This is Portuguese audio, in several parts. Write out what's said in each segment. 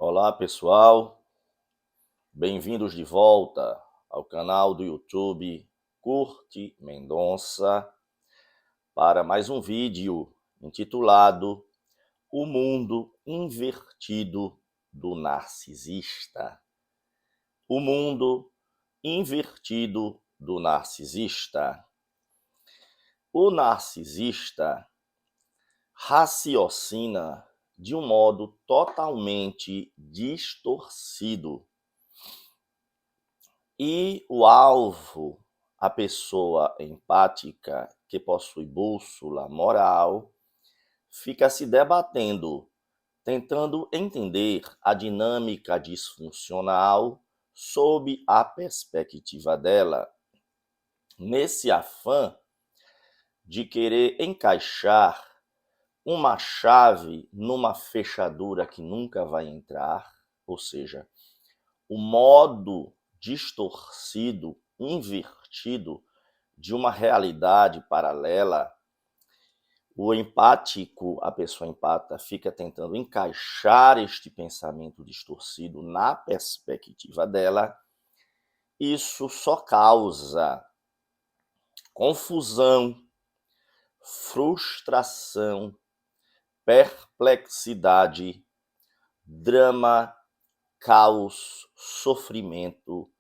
Olá pessoal, bem-vindos de volta ao canal do YouTube Curte Mendonça para mais um vídeo intitulado O Mundo Invertido do Narcisista. O Mundo Invertido do Narcisista. O narcisista raciocina de um modo totalmente distorcido. E o alvo, a pessoa empática que possui bússola moral, fica se debatendo, tentando entender a dinâmica disfuncional sob a perspectiva dela. Nesse afã de querer encaixar uma chave numa fechadura que nunca vai entrar, ou seja, o modo distorcido, invertido de uma realidade paralela, o empático, a pessoa empata, fica tentando encaixar este pensamento distorcido na perspectiva dela. Isso só causa confusão, frustração, perplexidade, drama, caos, sofrimento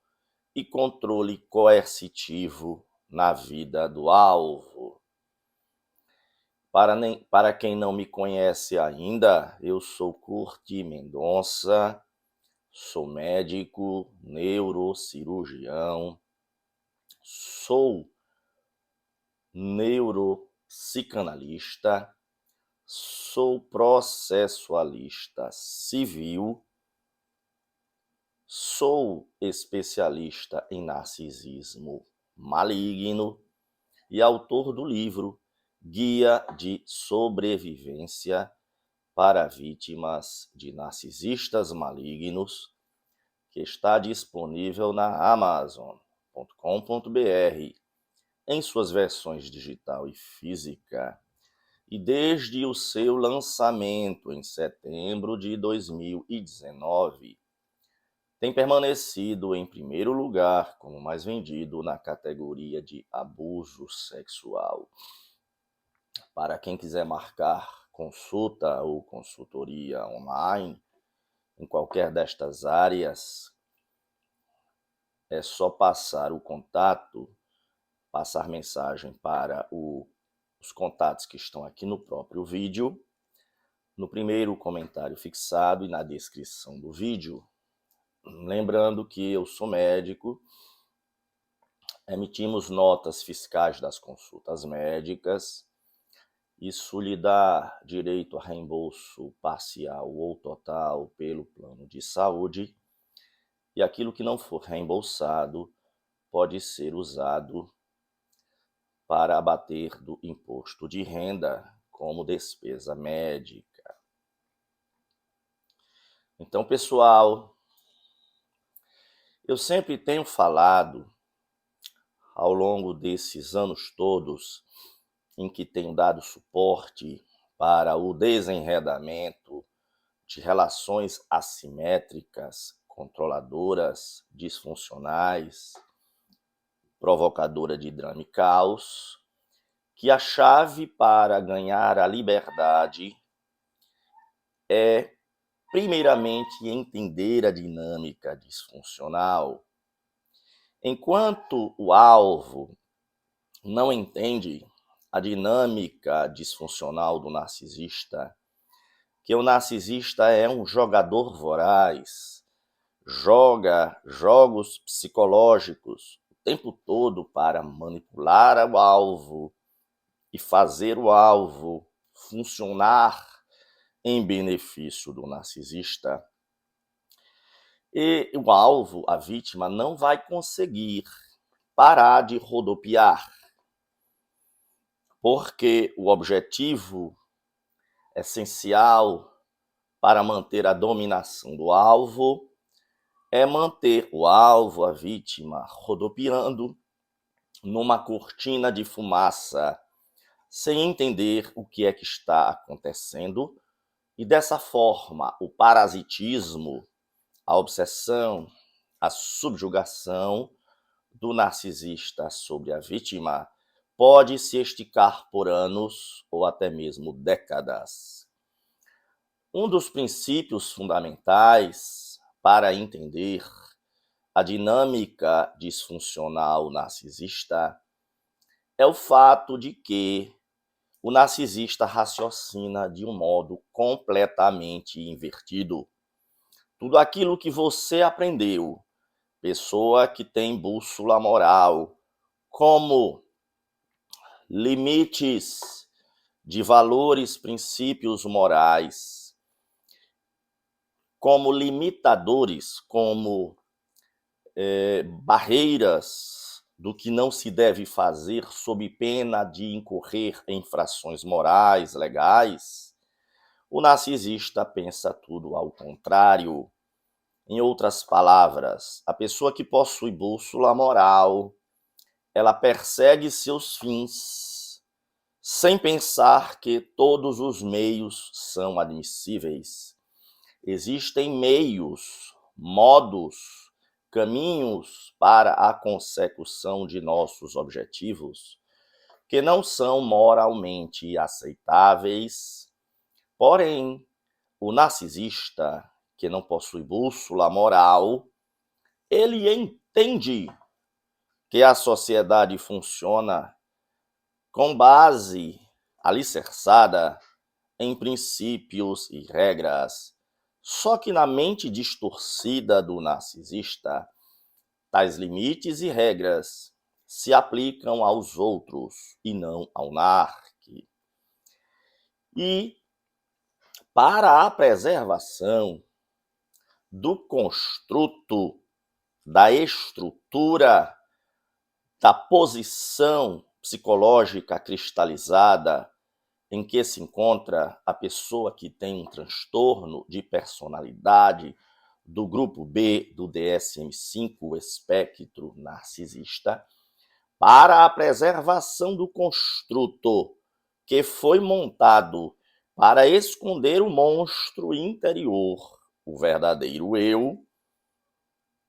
e controle coercitivo na vida do alvo. Para quem não me conhece ainda, eu sou Curte Mendonça, sou médico, neurocirurgião, sou neuropsicanalista, sou processualista civil, sou especialista em narcisismo maligno e autor do livro Guia de Sobrevivência para Vítimas de Narcisistas Malignos, que está disponível na Amazon.com.br em suas versões digital e física, e desde o seu lançamento em setembro de 2019, tem permanecido em primeiro lugar como mais vendido na categoria de abuso sexual. Para quem quiser marcar consulta ou consultoria online em qualquer destas áreas, é só passar o contato, passar mensagem para os contatos que estão aqui no próprio vídeo, no primeiro comentário fixado e na descrição do vídeo. Lembrando que eu sou médico, emitimos notas fiscais das consultas médicas. Isso lhe dá direito a reembolso parcial ou total pelo plano de saúde, e aquilo que não for reembolsado pode ser usado para abater do imposto de renda como despesa médica. Então, pessoal, eu sempre tenho falado ao longo desses anos todos em que tenho dado suporte para o desenredamento de relações assimétricas, controladoras, disfuncionais, provocadora de drama e caos, que a chave para ganhar a liberdade é, primeiramente, entender a dinâmica disfuncional. Enquanto o alvo não entende a dinâmica disfuncional do narcisista, que o narcisista é um jogador voraz, joga jogos psicológicos o tempo todo para manipular o alvo e fazer o alvo funcionar em benefício do narcisista. E o alvo, a vítima, não vai conseguir parar de rodopiar, porque o objetivo essencial para manter a dominação do alvo é manter o alvo, a vítima, rodopiando numa cortina de fumaça, sem entender o que é que está acontecendo E dessa forma, o parasitismo, a obsessão, a subjugação do narcisista sobre a vítima pode se esticar por anos ou até mesmo décadas. Um dos princípios fundamentais para entender a dinâmica disfuncional narcisista é o fato de que o narcisista raciocina de um modo completamente invertido. Tudo aquilo que você aprendeu, pessoa que tem bússola moral, como limites de valores, princípios morais, como limitadores, como barreiras do que não se deve fazer sob pena de incorrer em infrações morais, legais, o narcisista pensa tudo ao contrário. Em outras palavras, a pessoa que possui bússola moral, ela persegue seus fins sem pensar que todos os meios são admissíveis. Existem meios, modos, caminhos para a consecução de nossos objetivos que não são moralmente aceitáveis. Porém, o narcisista, que não possui bússola moral, ele entende que a sociedade funciona com base alicerçada em princípios e regras. Só que na mente distorcida do narcisista, tais limites e regras se aplicam aos outros e não ao narc. E para a preservação do construto, da estrutura, da posição psicológica cristalizada em que se encontra a pessoa que tem um transtorno de personalidade do grupo B do DSM-5, o espectro narcisista, para a preservação do construto que foi montado para esconder o monstro interior, o verdadeiro eu,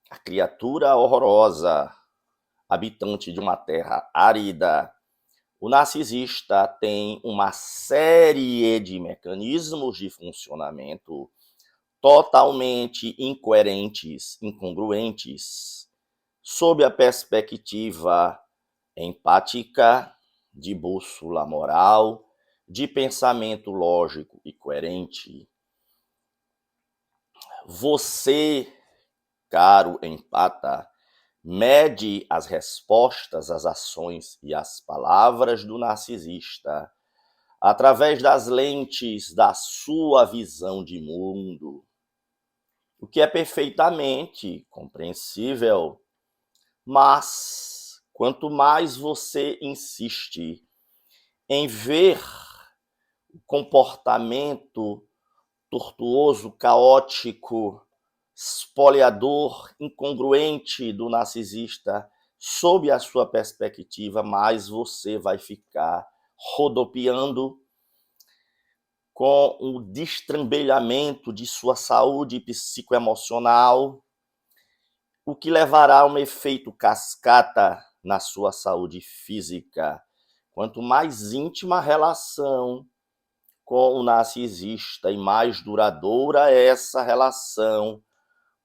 a criatura horrorosa, habitante de uma terra árida. O narcisista tem uma série de mecanismos de funcionamento totalmente incoerentes, incongruentes, sob a perspectiva empática, de bússola moral, de pensamento lógico e coerente. Você, caro empata, mede as respostas, as ações e as palavras do narcisista através das lentes da sua visão de mundo, o que é perfeitamente compreensível, mas quanto mais você insiste em ver o comportamento tortuoso, caótico, espoliador, incongruente do narcisista sob a sua perspectiva, mais você vai ficar rodopiando com o destrambelhamento de sua saúde psicoemocional, o que levará a um efeito cascata na sua saúde física. Quanto mais íntima a relação com o narcisista e mais duradoura é essa relação,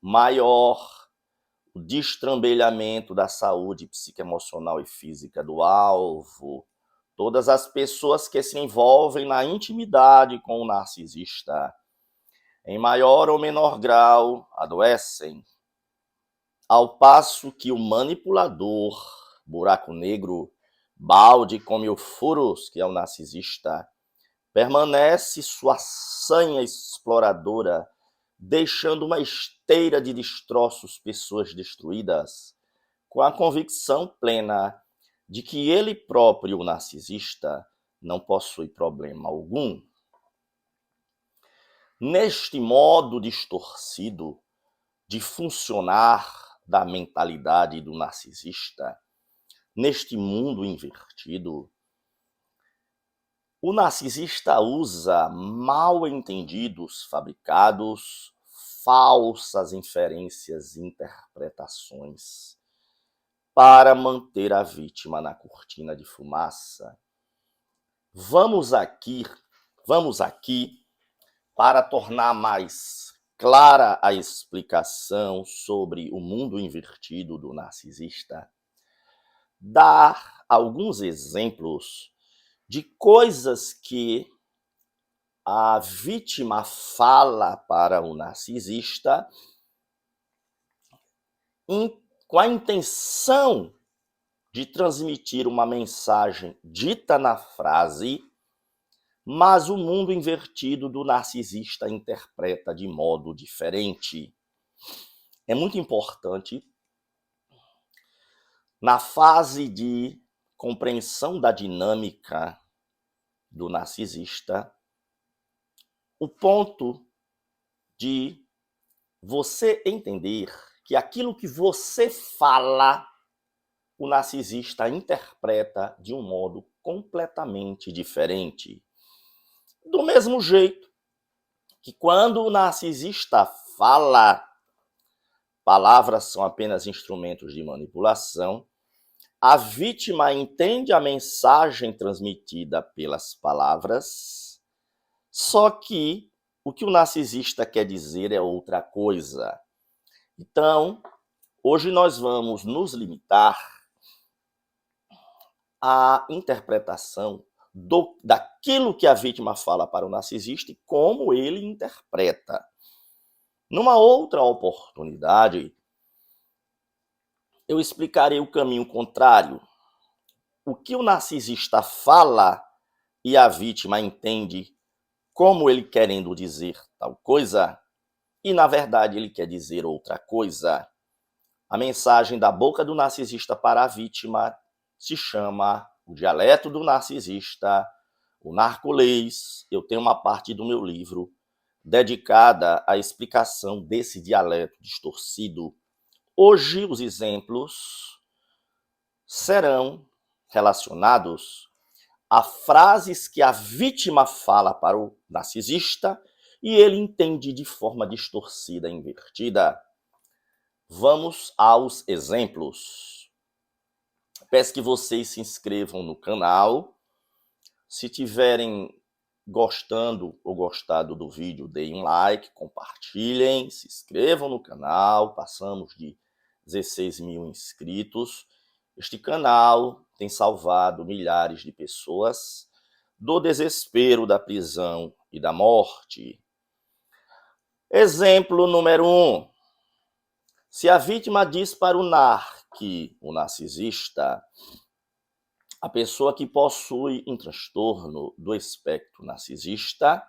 maior o destrambelhamento da saúde psicoemocional e física do alvo. Todas as pessoas que se envolvem na intimidade com o narcisista, em maior ou menor grau, adoecem, ao passo que o manipulador, buraco negro, balde com mil furos, que é o narcisista, permanece sua sanha exploradora, deixando uma esteira de destroços, pessoas destruídas, com a convicção plena de que ele próprio, o narcisista, não possui problema algum. Neste modo distorcido de funcionar da mentalidade do narcisista, neste mundo invertido, O narcisista usa mal-entendidos fabricados, falsas inferências e interpretações para manter a vítima na cortina de fumaça. Vamos aqui para tornar mais clara a explicação sobre o mundo invertido do narcisista, dar alguns exemplos de coisas que a vítima fala para o narcisista com a intenção de transmitir uma mensagem dita na frase, mas o mundo invertido do narcisista interpreta de modo diferente. É muito importante, na fase de compreensão da dinâmica do narcisista, o ponto de você entender que aquilo que você fala, o narcisista interpreta de um modo completamente diferente. Do mesmo jeito que quando o narcisista fala, palavras são apenas instrumentos de manipulação, a vítima entende a mensagem transmitida pelas palavras, só que o que o narcisista quer dizer é outra coisa. Então, hoje nós vamos nos limitar à interpretação daquilo que a vítima fala para o narcisista e como ele interpreta. Numa outra oportunidade, eu explicarei o caminho contrário. O que o narcisista fala e a vítima entende como ele querendo dizer tal coisa, e na verdade ele quer dizer outra coisa. A mensagem da boca do narcisista para a vítima se chama o dialeto do narcisista, o narcolês. Eu tenho uma parte do meu livro dedicada à explicação desse dialeto distorcido. Hoje os exemplos serão relacionados a frases que a vítima fala para o narcisista e ele entende de forma distorcida, invertida. Vamos aos exemplos. Peço que vocês se inscrevam no canal. Se tiverem gostando ou gostado do vídeo, deem um like, compartilhem, se inscrevam no canal. Passamos de 16 mil inscritos. Este canal tem salvado milhares de pessoas do desespero, da prisão e da morte. Exemplo número 1. Se a vítima diz para o narcisista, a pessoa que possui um transtorno do espectro narcisista,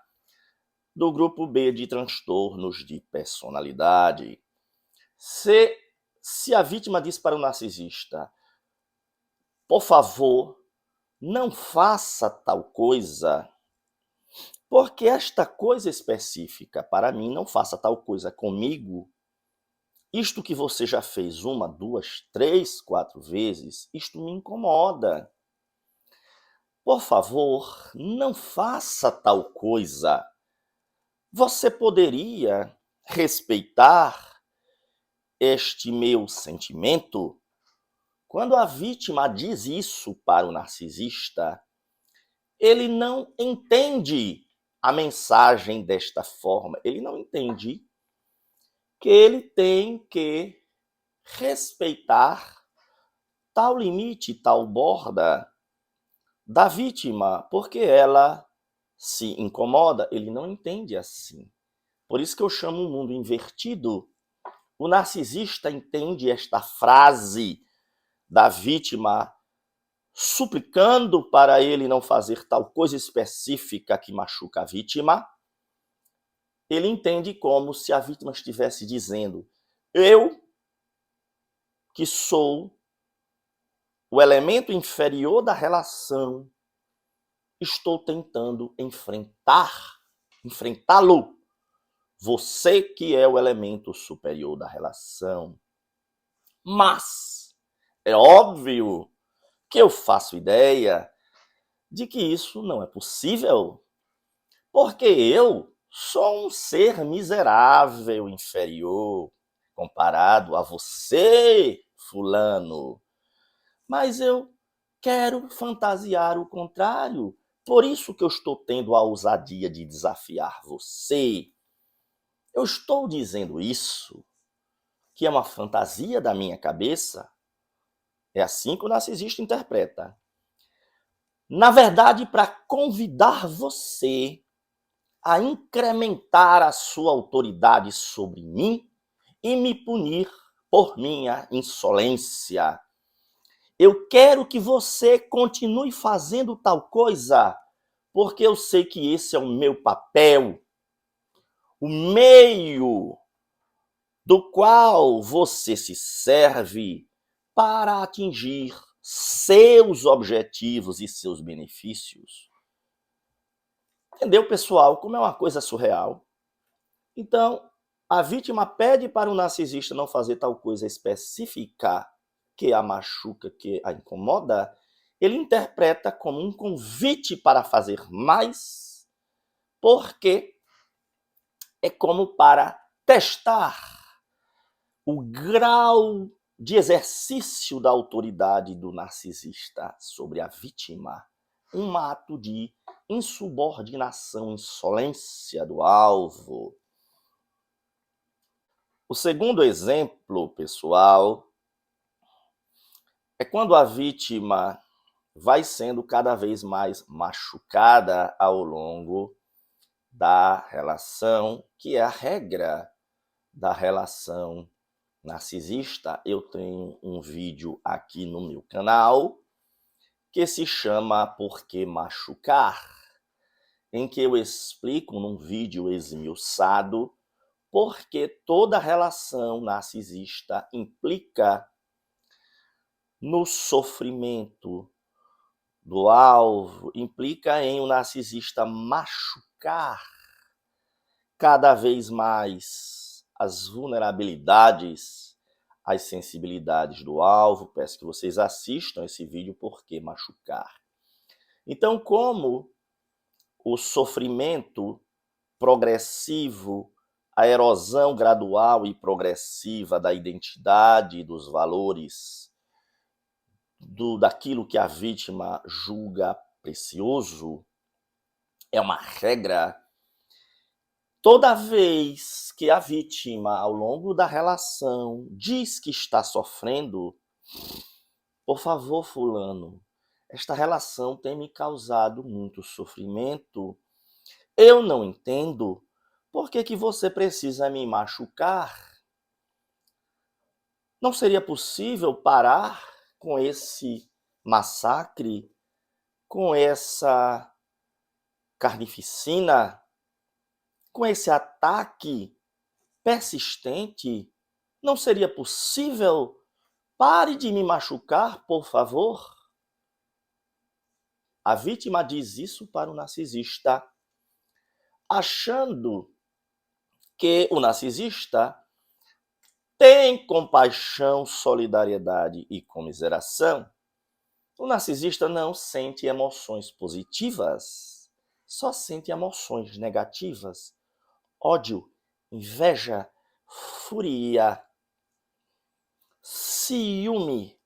do grupo B de transtornos de personalidade. Se a vítima diz para o narcisista, por favor, não faça tal coisa, porque esta coisa específica para mim, não faça tal coisa comigo, isto que você já fez 1, 2, 3, 4 vezes, isto me incomoda. Por favor, não faça tal coisa. Você poderia respeitar este meu sentimento? Quando a vítima diz isso para o narcisista, ele não entende a mensagem desta forma. Ele não entende que ele tem que respeitar tal limite, tal borda da vítima, porque ela se incomoda. Ele não entende assim. Por isso que eu chamo o mundo invertido. O narcisista entende esta frase da vítima suplicando para ele não fazer tal coisa específica que machuca a vítima. Ele entende como se a vítima estivesse dizendo: eu, que sou o elemento inferior da relação, estou tentando enfrentá-lo. Você que é o elemento superior da relação. Mas é óbvio que eu faço ideia de que isso não é possível, porque eu sou um ser miserável, inferior, comparado a você, fulano. Mas eu quero fantasiar o contrário. Por isso que eu estou tendo a ousadia de desafiar você. Eu estou dizendo isso, que é uma fantasia da minha cabeça. É assim que o narcisista interpreta. Na verdade, para convidar você a incrementar a sua autoridade sobre mim e me punir por minha insolência. Eu quero que você continue fazendo tal coisa, porque eu sei que esse é o meu papel, o meio do qual você se serve para atingir seus objetivos e seus benefícios. Entendeu, pessoal, como é uma coisa surreal? Então, a vítima pede para o narcisista não fazer tal coisa específica que a machuca, que a incomoda. Ele interpreta como um convite para fazer mais, porque é como para testar o grau de exercício da autoridade do narcisista sobre a vítima. Um ato de insubordinação, insolência do alvo. O segundo exemplo, pessoal, é quando a vítima vai sendo cada vez mais machucada ao longo da relação, que é a regra da relação narcisista. Eu tenho um vídeo aqui no meu canal que se chama Por que Machucar?, em que eu explico num vídeo esmiuçado porque toda relação narcisista implica no sofrimento do alvo, implica em o narcisista machucar cada vez mais as vulnerabilidades, as sensibilidades do alvo. Peço que vocês assistam esse vídeo, Por que Machucar? Então, como o sofrimento progressivo, a erosão gradual e progressiva da identidade, dos valores, daquilo que a vítima julga precioso, é uma regra. Toda vez que a vítima, ao longo da relação, diz que está sofrendo, por favor, fulano, esta relação tem me causado muito sofrimento, eu não entendo por que você precisa me machucar. Não seria possível parar com esse massacre, com essa carnificina, com esse ataque persistente? Não seria possível? Pare de me machucar, por favor. A vítima diz isso para o narcisista, achando que o narcisista tem compaixão, solidariedade e comiseração. O narcisista não sente emoções positivas, só sente emoções negativas: ódio, inveja, fúria, ciúme.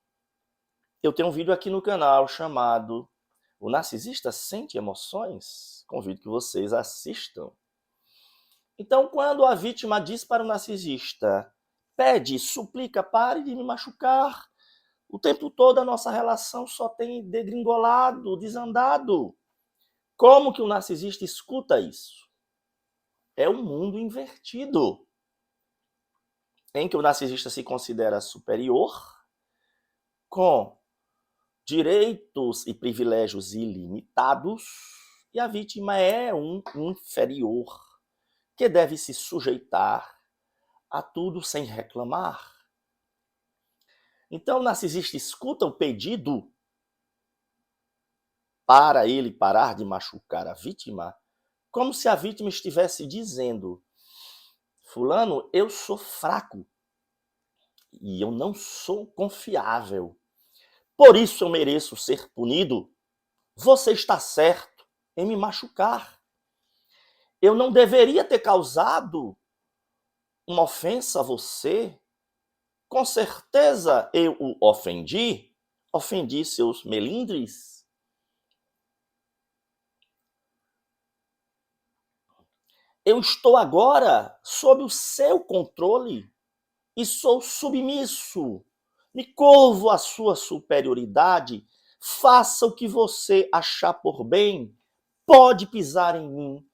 Eu tenho um vídeo aqui no canal chamado O Narcisista Sente Emoções? Convido que vocês assistam. Então, quando a vítima diz para o narcisista, pede, suplica, pare de me machucar, o tempo todo a nossa relação só tem degringolado, desandado. Como que o narcisista escuta isso? É um mundo invertido, em que o narcisista se considera superior, com direitos e privilégios ilimitados, e a vítima é um inferior, que deve se sujeitar a tudo sem reclamar. Então o narcisista escuta o pedido para ele parar de machucar a vítima, como se a vítima estivesse dizendo: fulano, eu sou fraco e eu não sou confiável, por isso eu mereço ser punido. Você está certo em me machucar. Eu não deveria ter causado uma ofensa a você. Com certeza eu o ofendi seus melindres. Eu estou agora sob o seu controle e sou submisso. Me curvo à sua superioridade. Faça o que você achar por bem. Pode pisar em mim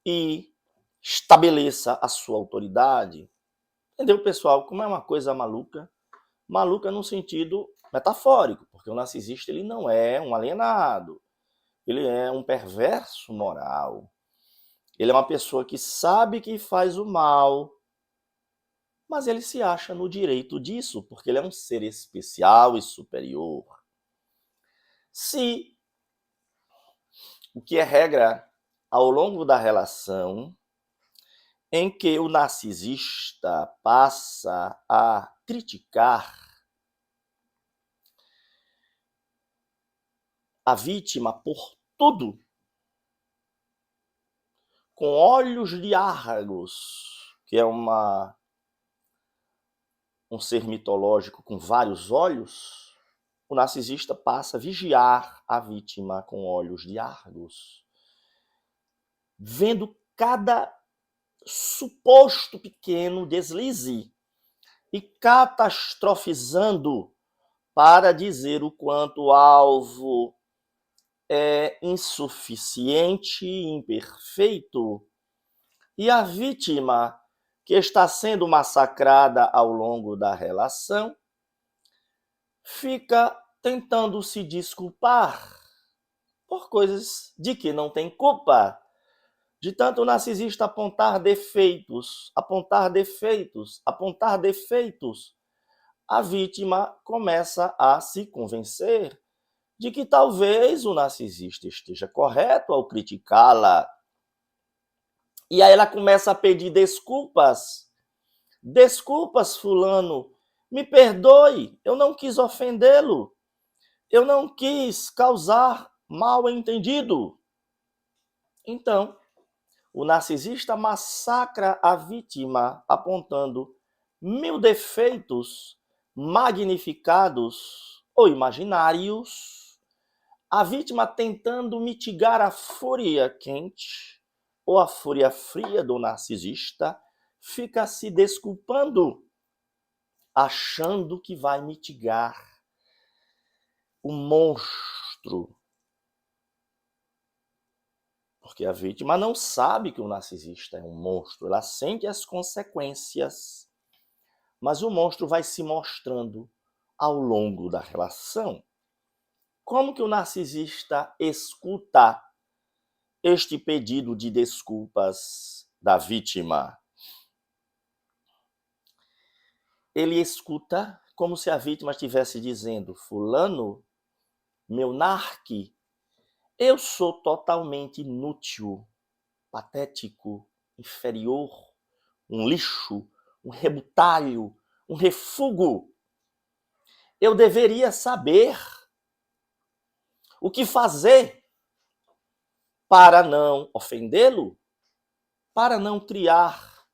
e estabeleça a sua autoridade. Entendeu, pessoal? Como é uma coisa maluca? Maluca no sentido metafórico, porque o narcisista ele não é um alienado, ele é um perverso moral. Ele é uma pessoa que sabe que faz o mal, mas ele se acha no direito disso, porque ele é um ser especial e superior. Se o que é regra ao longo da relação em que o narcisista passa a criticar a vítima por tudo, com olhos de Argos, que é um ser mitológico com vários olhos, o narcisista passa a vigiar a vítima com olhos de Argos, vendo cada suposto pequeno deslize e catastrofizando para dizer o quanto o alvo é insuficiente e imperfeito, e a vítima, que está sendo massacrada ao longo da relação, fica tentando se desculpar por coisas de que não tem culpa. De tanto o narcisista apontar defeitos, apontar defeitos, apontar defeitos, a vítima começa a se convencer de que talvez o narcisista esteja correto ao criticá-la. E aí ela começa a pedir desculpas. Desculpas, fulano, me perdoe, eu não quis ofendê-lo, eu não quis causar mal entendido. Então, o narcisista massacra a vítima apontando 1000 defeitos magnificados ou imaginários, a vítima tentando mitigar a fúria quente ou a fúria fria do narcisista, fica se desculpando, achando que vai mitigar o monstro. Porque a vítima não sabe que o narcisista é um monstro, ela sente as consequências, mas o monstro vai se mostrando ao longo da relação. Como que o narcisista escuta este pedido de desculpas da vítima? Ele escuta como se a vítima estivesse dizendo: fulano, meu narque, eu sou totalmente inútil, patético, inferior, um lixo, um rebutalho, um refúgio. Eu deveria saber o que fazer para não ofendê-lo, para não criar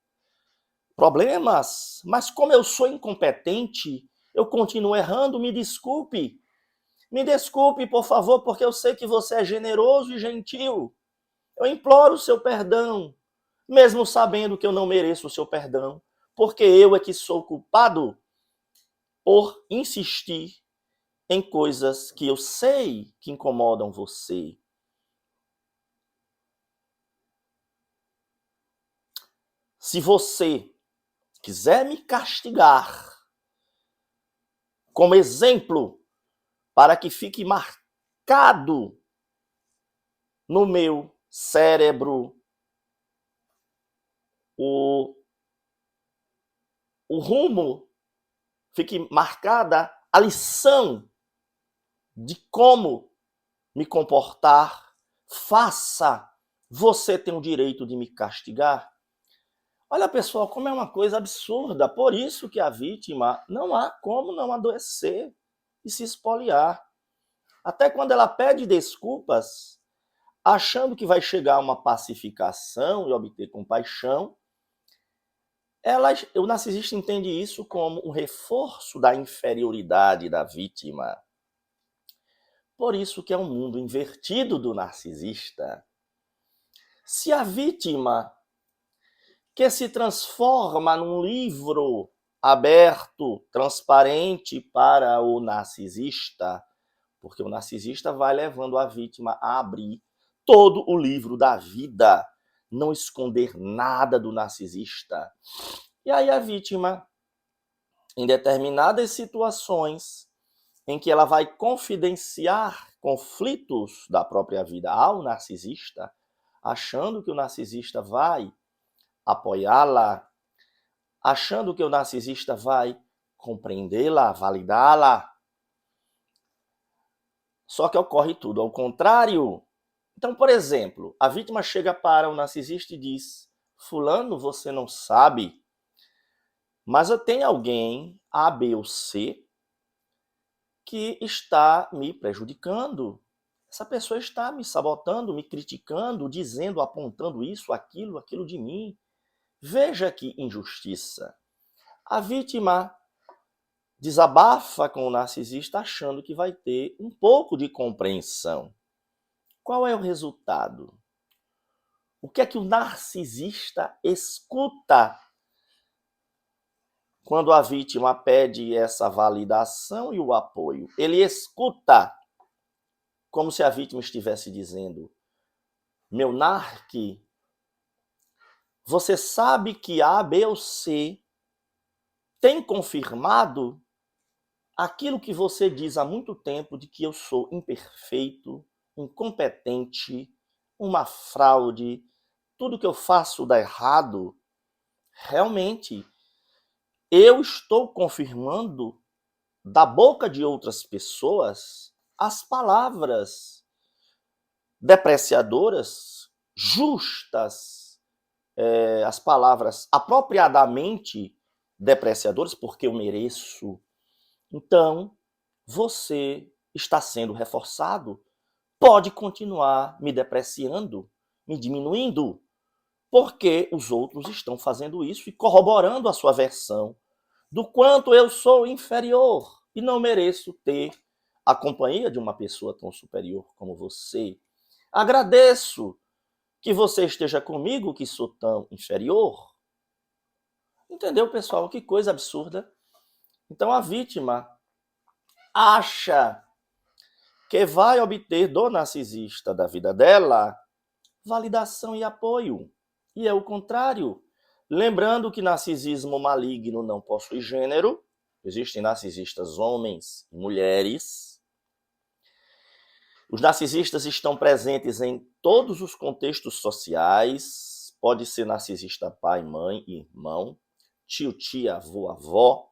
problemas, mas como eu sou incompetente, eu continuo errando, me desculpe. Me desculpe, por favor, porque eu sei que você é generoso e gentil. Eu imploro o seu perdão, mesmo sabendo que eu não mereço o seu perdão, porque eu é que sou culpado por insistir em coisas que eu sei que incomodam você. Se você quiser me castigar como exemplo para que fique marcado no meu cérebro o rumo, fique marcada a lição de como me comportar, faça. Você tem o direito de me castigar. Olha, pessoal, como é uma coisa absurda. Por isso que a vítima não há como não adoecer e se espoliar. Até quando ela pede desculpas, achando que vai chegar a uma pacificação e obter compaixão, o narcisista entende isso como um reforço da inferioridade da vítima. Por isso que é um mundo invertido do narcisista. Se a vítima, que se transforma num livro aberto, transparente para o narcisista, porque o narcisista vai levando a vítima a abrir todo o livro da vida, não esconder nada do narcisista. E aí a vítima, em determinadas situações em que ela vai confidenciar conflitos da própria vida ao narcisista, achando que o narcisista vai apoiá-la, achando que o narcisista vai compreendê-la, validá-la. Só que ocorre tudo ao contrário. Então, por exemplo, a vítima chega para o narcisista e diz: fulano, você não sabe, mas eu tenho alguém, A, B ou C, que está me prejudicando. Essa pessoa está me sabotando, me criticando, dizendo, apontando isso, aquilo de mim. Veja que injustiça. A vítima desabafa com o narcisista achando que vai ter um pouco de compreensão. Qual é o resultado? O que é que o narcisista escuta quando a vítima pede essa validação e o apoio? Ele escuta como se a vítima estivesse dizendo: meu narque, você sabe que A, B ou C tem confirmado aquilo que você diz há muito tempo de que eu sou imperfeito, incompetente, uma fraude, tudo que eu faço dá errado. Realmente, eu estou confirmando da boca de outras pessoas as palavras depreciadoras, justas, as palavras apropriadamente depreciadoras, porque eu mereço. Então, você está sendo reforçado, pode continuar me depreciando, me diminuindo, porque os outros estão fazendo isso e corroborando a sua versão do quanto eu sou inferior e não mereço ter a companhia de uma pessoa tão superior como você. Agradeço que você esteja comigo, que sou tão inferior. Entendeu, pessoal? Que coisa absurda. Então a vítima acha que vai obter do narcisista da vida dela validação e apoio. E é o contrário. Lembrando que narcisismo maligno não possui gênero, existem narcisistas homens e mulheres. Os narcisistas estão presentes em todos os contextos sociais. Pode ser narcisista pai, mãe, irmão, tio, tia, avô, avó,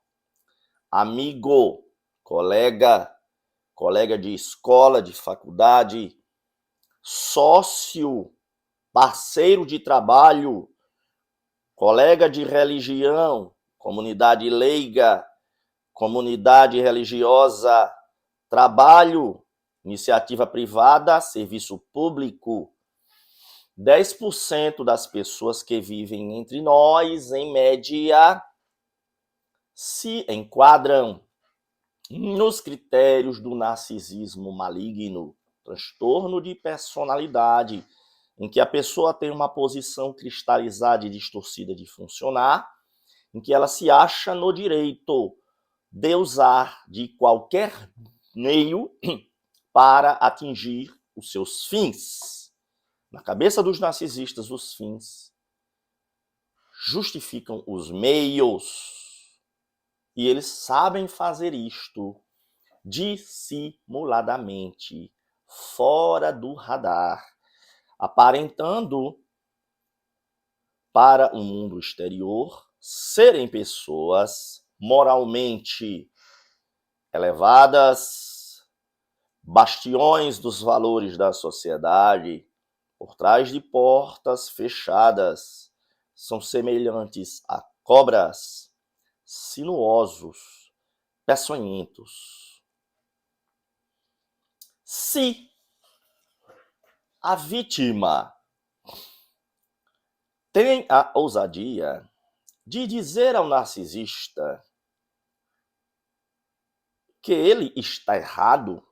amigo, colega, colega de escola, de faculdade, sócio, parceiro de trabalho, colega de religião, comunidade leiga, comunidade religiosa, trabalho, iniciativa privada, serviço público. 10% das pessoas que vivem entre nós, em média, se enquadram nos critérios do narcisismo maligno, transtorno de personalidade, em que a pessoa tem uma posição cristalizada e distorcida de funcionar, em que ela se acha no direito de usar de qualquer meio para atingir os seus fins. Na cabeça dos narcisistas, os fins justificam os meios. E eles sabem fazer isto dissimuladamente, fora do radar, aparentando para o mundo exterior serem pessoas moralmente elevadas, bastiões dos valores da sociedade, por trás de portas fechadas, são semelhantes a cobras, sinuosos, peçonhentos. Se a vítima tem a ousadia de dizer ao narcisista que ele está errado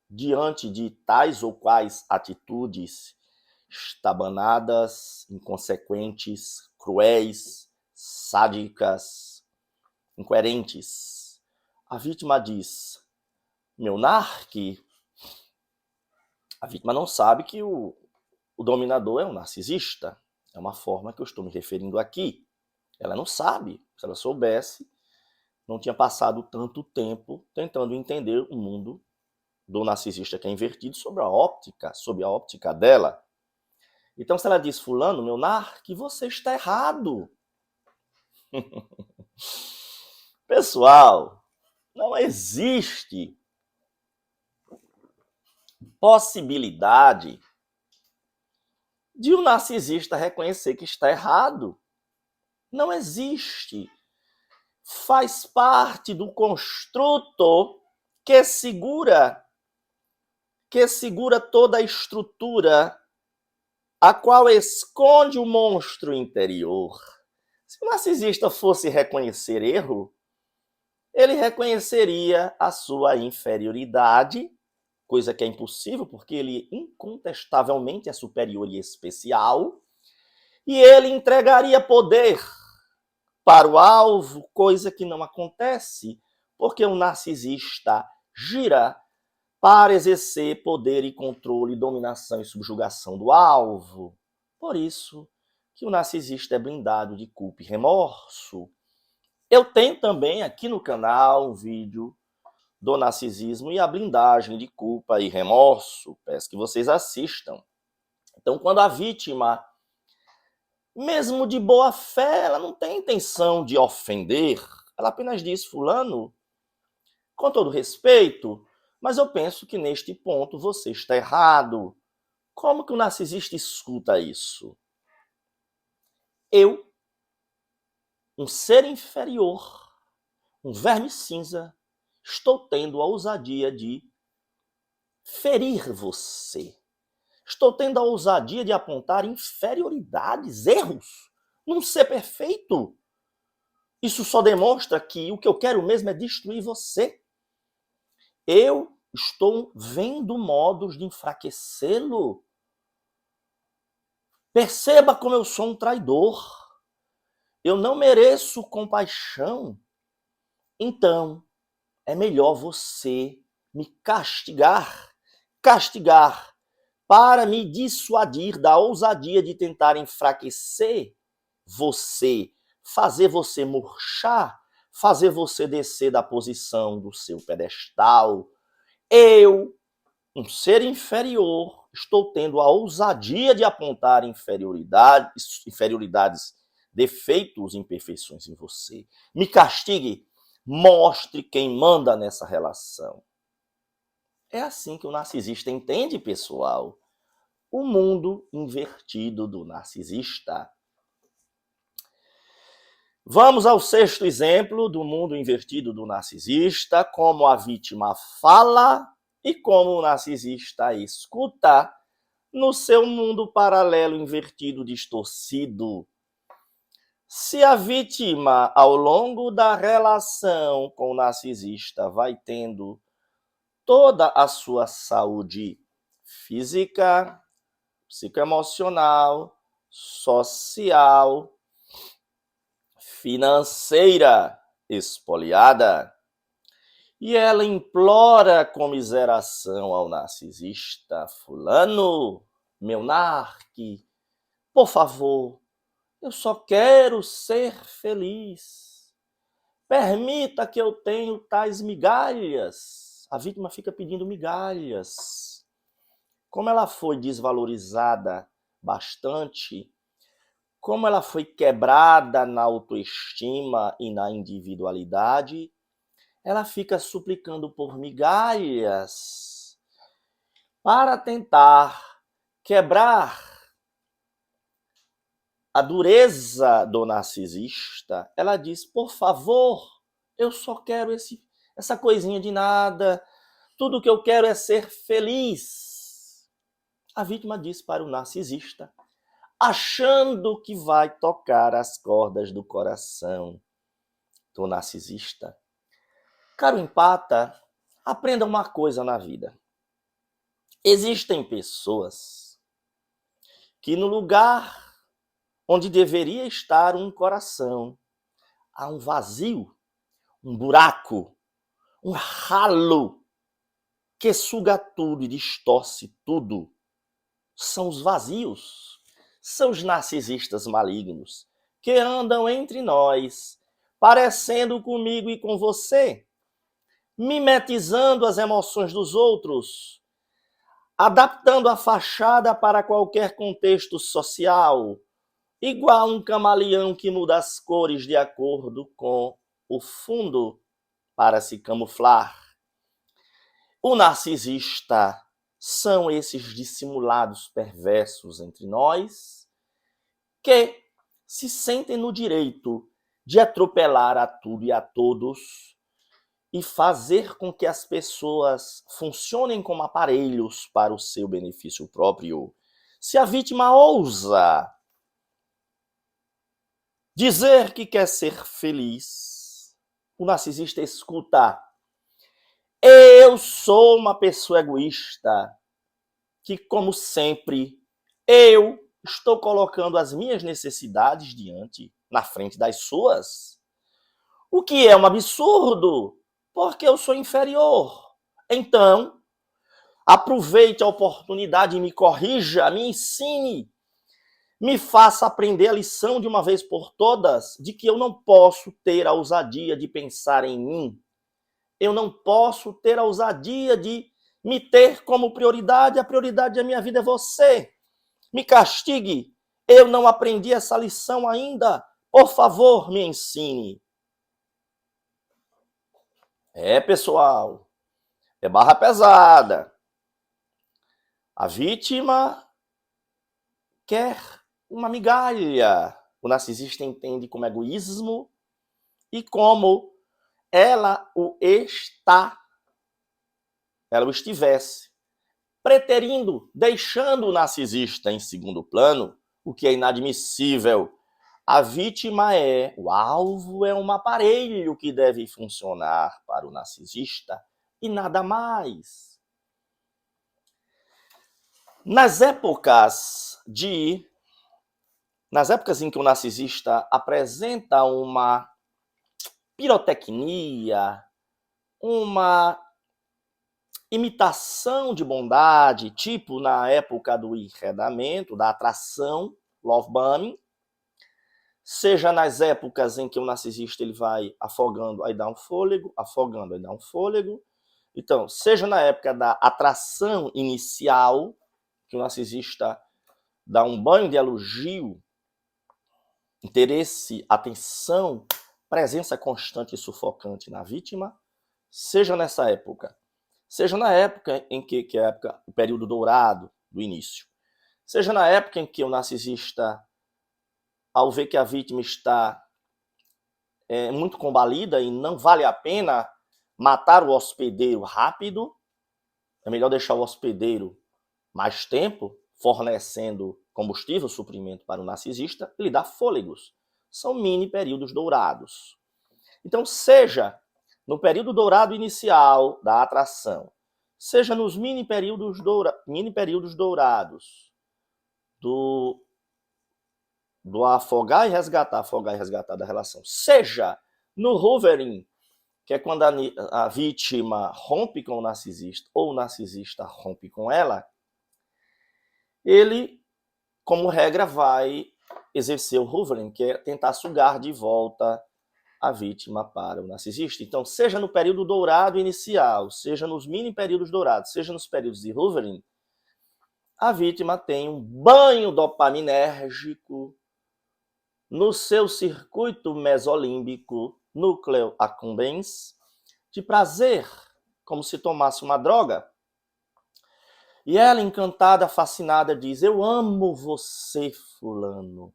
diante de tais ou quais atitudes estabanadas, inconsequentes, cruéis, sádicas, incoerentes. A vítima diz: meu narque. A vítima não sabe que o dominador é um narcisista. É uma forma que eu estou me referindo aqui. Ela não sabe. Se ela soubesse, não tinha passado tanto tempo tentando entender o mundo do narcisista que é invertido sob a óptica dela. Então, se ela diz, fulano, meu narque, você está errado. Pessoal, não existe possibilidade de um narcisista reconhecer que está errado. Não existe. Faz parte do construto que segura toda a estrutura a qual esconde o monstro interior. Se o narcisista fosse reconhecer erro, ele reconheceria a sua inferioridade, coisa que é impossível, porque ele incontestavelmente é superior e especial, e ele entregaria poder para o alvo, coisa que não acontece, porque o narcisista gira para exercer poder e controle, dominação e subjugação do alvo. Por isso que o narcisista é blindado de culpa e remorso. Eu tenho também aqui no canal um vídeo do narcisismo e a blindagem de culpa e remorso. Peço que vocês assistam. Então, quando a vítima, mesmo de boa fé, ela não tem intenção de ofender, ela apenas diz, fulano, com todo respeito, mas eu penso que neste ponto você está errado. Como que o narcisista escuta isso? Eu, um ser inferior, um verme cinza, estou tendo a ousadia de ferir você. Estou tendo a ousadia de apontar inferioridades, erros, num ser perfeito. Isso só demonstra que o que eu quero mesmo é destruir você. Eu estou vendo modos de enfraquecê-lo. Perceba como eu sou um traidor. Eu não mereço compaixão. Então, é melhor você me castigar para me dissuadir da ousadia de tentar enfraquecer você, fazer você murchar, fazer você descer da posição do seu pedestal. Eu, um ser inferior, estou tendo a ousadia de apontar inferioridades, defeitos, imperfeições em você. Me castigue, mostre quem manda nessa relação. É assim que o narcisista entende, pessoal, o mundo invertido do narcisista. Vamos ao sexto exemplo do mundo invertido do narcisista, como a vítima fala e como o narcisista escuta no seu mundo paralelo invertido, distorcido. Se a vítima, ao longo da relação com o narcisista, vai tendo toda a sua saúde física, psicoemocional, social, financeira espoliada, e ela implora comiseração ao narcisista, fulano, meu narque, por favor, eu só quero ser feliz. Permita que eu tenha tais migalhas. A vítima fica pedindo migalhas. Como ela foi desvalorizada bastante, como ela foi quebrada na autoestima e na individualidade, ela fica suplicando por migalhas para tentar quebrar a dureza do narcisista. Ela diz, por favor, eu só quero essa coisinha de nada, tudo que eu quero é ser feliz. A vítima disse para o narcisista, achando que vai tocar as cordas do coração do narcisista. Caro empata, aprenda uma coisa na vida. Existem pessoas que no lugar onde deveria estar um coração, há um vazio, um buraco, um ralo que suga tudo e distorce tudo. São os vazios, são os narcisistas malignos que andam entre nós, parecendo comigo e com você, mimetizando as emoções dos outros, adaptando a fachada para qualquer contexto social, igual um camaleão que muda as cores de acordo com o fundo para se camuflar. O narcisista são esses dissimulados perversos entre nós que se sentem no direito de atropelar a tudo e a todos e fazer com que as pessoas funcionem como aparelhos para o seu benefício próprio. Se a vítima ousa dizer que quer ser feliz, o narcisista escuta. Eu sou uma pessoa egoísta, que, como sempre, eu estou colocando as minhas necessidades na frente das suas. O que é um absurdo, porque eu sou inferior. Então, aproveite a oportunidade e me corrija, me ensine, me faça aprender a lição de uma vez por todas de que eu não posso ter a ousadia de pensar em mim. Eu não posso ter a ousadia de me ter como prioridade. A prioridade da minha vida é você. Me castigue. Eu não aprendi essa lição ainda. Por favor, me ensine. Pessoal, é barra pesada. A vítima quer uma migalha. O narcisista entende como egoísmo e como ela o estivesse preterindo, deixando o narcisista em segundo plano, o que é inadmissível. A vítima o alvo é um aparelho que deve funcionar para o narcisista e nada mais. Nas épocas em que o narcisista apresenta uma pirotecnia, uma imitação de bondade, tipo na época do enredamento, da atração, love bombing, seja nas épocas em que o narcisista ele vai afogando, aí dá um fôlego, afogando, aí dá um fôlego. Então, seja na época da atração inicial, que o narcisista dá um banho de elogio, interesse, atenção, presença constante e sufocante na vítima, seja nessa época, seja na época em que é o período dourado do início, seja na época em que o narcisista, ao ver que a vítima está muito combalida e não vale a pena matar o hospedeiro rápido, é melhor deixar o hospedeiro mais tempo, fornecendo combustível, suprimento para o narcisista, ele dá fôlegos. São mini períodos dourados. Então, seja no período dourado inicial da atração, seja nos mini períodos dourados do afogar e resgatar da relação, seja no hovering, que é quando a vítima rompe com o narcisista ou o narcisista rompe com ela, ele, como regra, vai exercer o hovering, que é tentar sugar de volta a vítima para o narcisista. Então, seja no período dourado inicial, seja nos mini períodos dourados, seja nos períodos de hovering, a vítima tem um banho dopaminérgico no seu circuito mesolímbico, núcleo accumbens, de prazer, como se tomasse uma droga. E ela, encantada, fascinada, diz: eu amo você, fulano.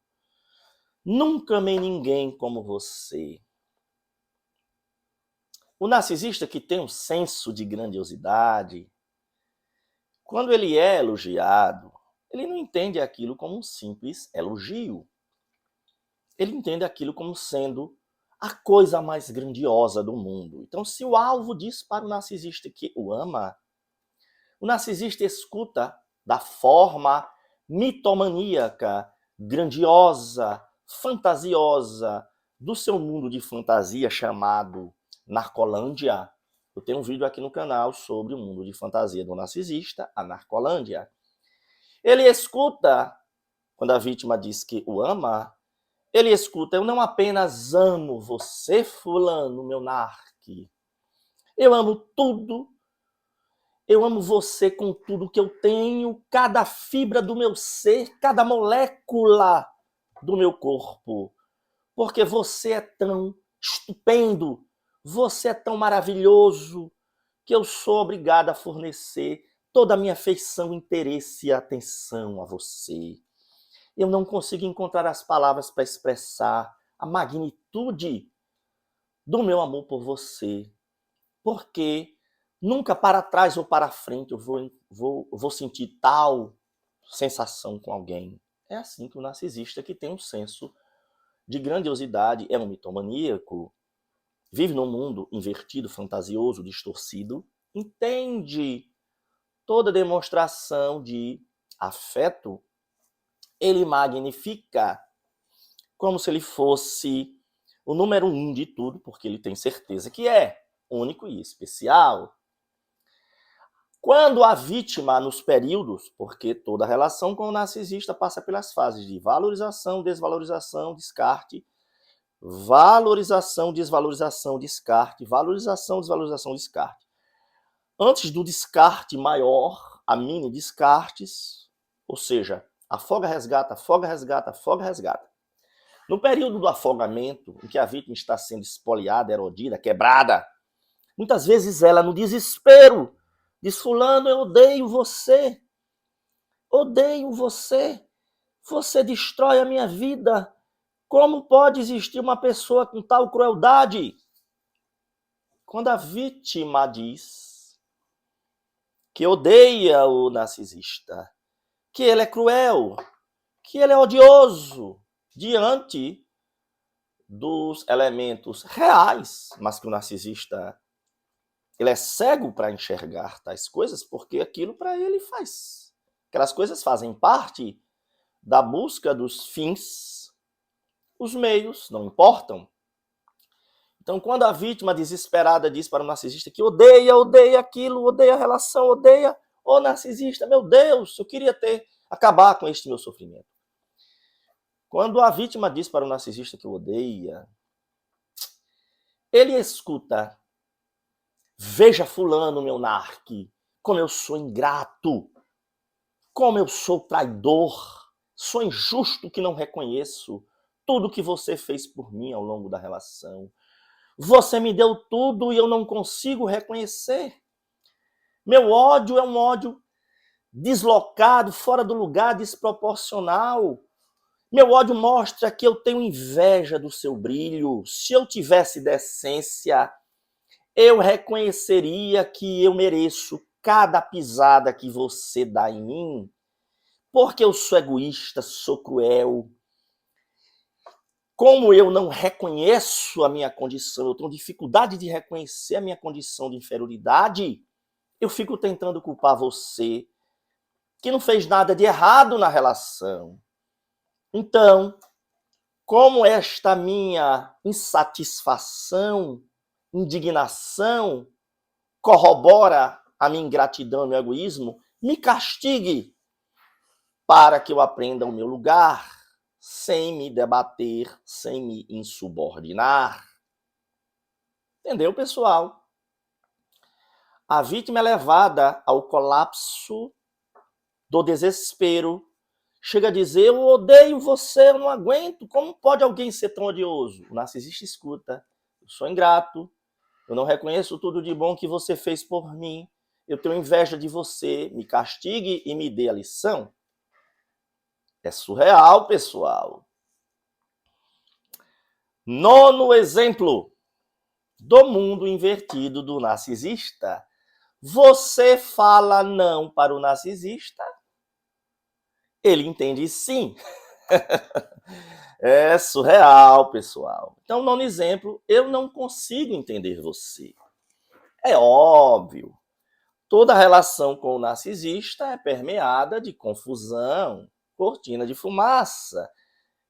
Nunca amei ninguém como você. O narcisista que tem um senso de grandiosidade, quando ele é elogiado, ele não entende aquilo como um simples elogio. Ele entende aquilo como sendo a coisa mais grandiosa do mundo. Então, se o alvo diz para o narcisista que o ama, o narcisista escuta da forma mitomaníaca, grandiosa, fantasiosa do seu mundo de fantasia chamado Narcolândia. Eu tenho um vídeo aqui no canal sobre o mundo de fantasia do narcisista, a Narcolândia. Ele escuta, quando a vítima diz que o ama, ele escuta: eu não apenas amo você, fulano, meu narque. Eu amo tudo. Eu amo você com tudo que eu tenho, cada fibra do meu ser, cada molécula do meu corpo. Porque você é tão estupendo, você é tão maravilhoso, que eu sou obrigado a fornecer toda a minha afeição, interesse e atenção a você. Eu não consigo encontrar as palavras para expressar a magnitude do meu amor por você, porque nunca para trás ou para frente eu vou sentir tal sensação com alguém. É assim que o narcisista, que tem um senso de grandiosidade, é um mitomaníaco, vive num mundo invertido, fantasioso, distorcido, entende toda demonstração de afeto, ele magnifica como se ele fosse o número 1 de tudo, porque ele tem certeza que é único e especial. Quando a vítima, nos períodos, porque toda relação com o narcisista passa pelas fases de valorização, desvalorização, descarte, valorização, desvalorização, descarte, valorização, desvalorização, descarte. Antes do descarte maior, a mini descartes, ou seja, afoga, resgata, afoga, resgata, afoga, resgata. No período do afogamento, em que a vítima está sendo espoliada, erodida, quebrada, muitas vezes ela, no desespero, diz: fulano, eu odeio você, você destrói a minha vida, como pode existir uma pessoa com tal crueldade? Quando a vítima diz que odeia o narcisista, que ele é cruel, que ele é odioso, diante dos elementos reais, mas que o narcisista ele é cego para enxergar tais coisas, porque aquilo para ele faz. Aquelas coisas fazem parte da busca dos fins, os meios não importam. Então, quando a vítima desesperada diz para o narcisista que odeia aquilo, odeia a relação, odeia o narcisista, meu Deus, eu queria acabar com este meu sofrimento. Quando a vítima diz para o narcisista que o odeia, ele escuta: veja fulano, meu narque, como eu sou ingrato, como eu sou traidor, sou injusto que não reconheço tudo que você fez por mim ao longo da relação. Você me deu tudo e eu não consigo reconhecer. Meu ódio é um ódio deslocado, fora do lugar, desproporcional. Meu ódio mostra que eu tenho inveja do seu brilho. Se eu tivesse decência, eu reconheceria que eu mereço cada pisada que você dá em mim, porque eu sou egoísta, sou cruel. Como eu não reconheço a minha condição, eu tenho dificuldade de reconhecer a minha condição de inferioridade, eu fico tentando culpar você, que não fez nada de errado na relação. Então, como esta minha insatisfação, indignação, corrobora a minha ingratidão e meu egoísmo, me castigue para que eu aprenda o meu lugar, sem me debater, sem me insubordinar. Entendeu, pessoal? A vítima é levada ao colapso do desespero. Chega a dizer: eu odeio você, eu não aguento. Como pode alguém ser tão odioso? O narcisista escuta: eu sou ingrato, eu não reconheço tudo de bom que você fez por mim, eu tenho inveja de você, me castigue e me dê a lição. É surreal, pessoal. Nono exemplo. do mundo invertido do narcisista, você fala não para o narcisista, ele entende sim. É surreal, pessoal. Então, nono exemplo, eu não consigo entender você. É óbvio, toda relação com o narcisista é permeada de confusão, cortina de fumaça,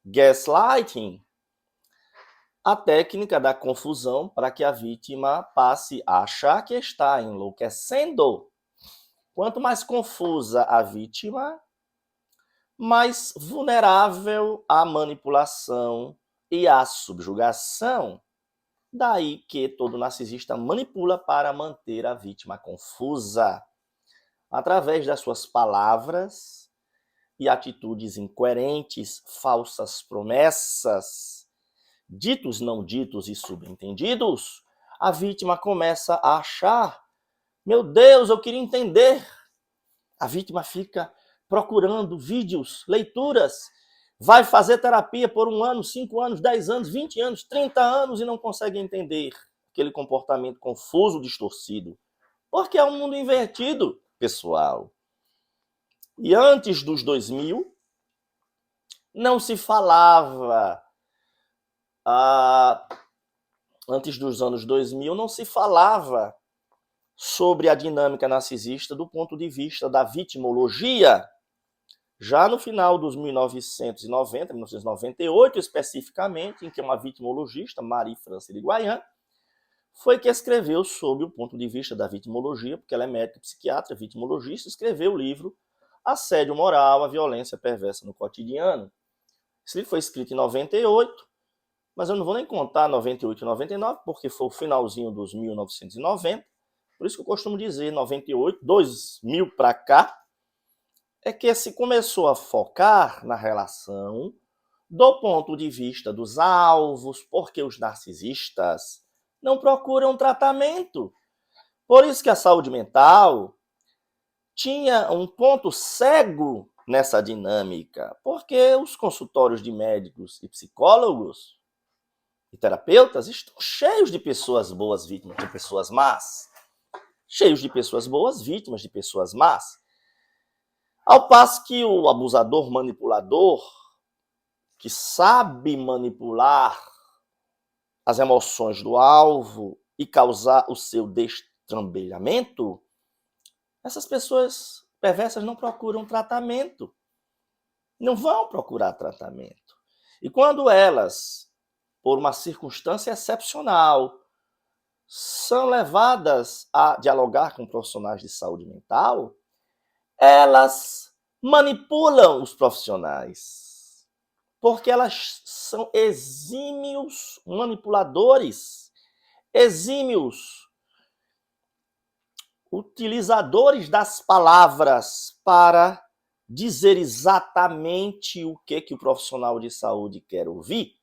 gaslighting, a técnica da confusão para que a vítima passe a achar que está enlouquecendo. Quanto mais confusa a vítima, mais vulnerável à manipulação e à subjugação. Daí que todo narcisista manipula para manter a vítima confusa, através das suas palavras e atitudes incoerentes, falsas promessas, ditos não ditos e subentendidos. A vítima começa a achar: meu Deus, eu queria entender. A vítima fica procurando vídeos, leituras, vai fazer terapia por 1 ano, 5 anos, 10 anos, 20 anos, 30 anos e não consegue entender aquele comportamento confuso, distorcido. Porque é um mundo invertido, pessoal. E antes dos 2000, não se falava, antes dos anos 2000, não se falava sobre a dinâmica narcisista do ponto de vista da vitimologia. Já no final dos 1990, 1998 especificamente, em que uma vitimologista, Marie France Irigoyen, foi que escreveu sobre o ponto de vista da vitimologia, porque ela é médica, psiquiatra, vitimologista, escreveu o livro Assédio Moral, a Violência Perversa no Cotidiano. Esse livro foi escrito em 98, mas eu não vou nem contar 98 e 99, porque foi o finalzinho dos 1990, por isso que eu costumo dizer 98, 2000 para cá, é que se começou a focar na relação do ponto de vista dos alvos, porque os narcisistas não procuram tratamento. Por isso que a saúde mental tinha um ponto cego nessa dinâmica, porque os consultórios de médicos e psicólogos e terapeutas estão cheios de pessoas boas vítimas de pessoas más. Cheios de pessoas boas vítimas de pessoas más. Ao passo que o abusador manipulador, que sabe manipular as emoções do alvo e causar o seu destrambelhamento, essas pessoas perversas não procuram tratamento. Não vão procurar tratamento. E quando elas, por uma circunstância excepcional, são levadas a dialogar com profissionais de saúde mental, elas manipulam os profissionais, porque elas são exímios manipuladores, exímios utilizadores das palavras para dizer exatamente o que o profissional de saúde quer ouvir.